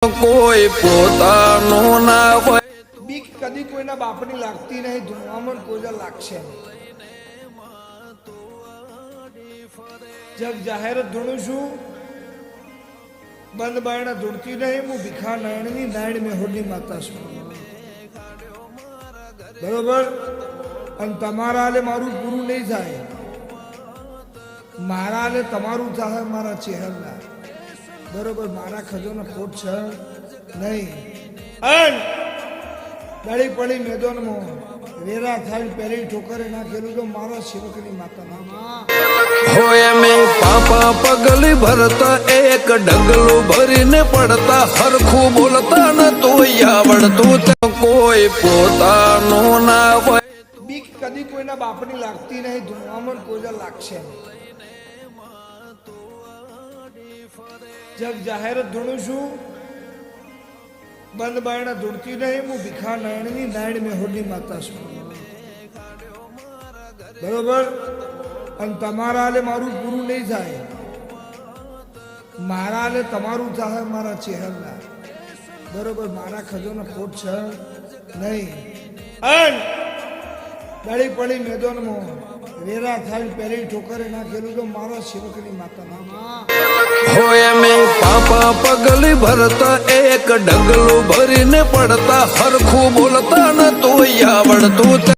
કોઈ પોતાનો ના હોય બીક કદી કોઈના બાપની લાગતી નહીં, ધૂણવામાં કોઈ લાગશે જગ જાહેર ધૂણું છું, બંધ બાયણા ધૂણતી નહીં. હું ભીખા નાયણની નાયણ મેહોરની માતા છું, બરોબર. અને તમારા હાલે મારું પૂરું નહીં થાય, મારા હાલે તમારું થાય મારા ચહેરા, બરોબર. મારા ખજોનો ખોટ છે નહીં. દાડી પડી મેદાનમાં વેરા થાય પહેલી ઠોકરે નાખેલું તો મારા સેવકની માતા નામા હોય મેં પાપા પગલી ભરતા એક ડગલું ભરીને પડતા હરખું બોલતા ન તોય આવડતું કોઈ પોતાનો ના હોય. બીક કદી કોઈના બાપની લાગતી નહીં, ધૂણવામાં કોઈ લાગશે જગ જાહેર ધૂણું છું, બંધ બાયણા ધૂણતી નહીં. હું ભીખા નાયણની નાયણ મેહોરની માતા છું, બરોબર. અને તમારા હાલે મારું પૂરું નહીં થાય, મારા હાલે તમારું થાય મારા ચહેરા, બરોબર. મારા ખજોનો ખોટ છે નહીં. દાડી પડી મેદાનમાં વેરા થાય પહેલી ઠોકરે નાખેલું તો મારા સેવકની માતા નામા હોય મેં પાપા પગલી ભરતા એક ડગલું ભરીને પડતા હરખું બોલતા ન તોય આવડતું.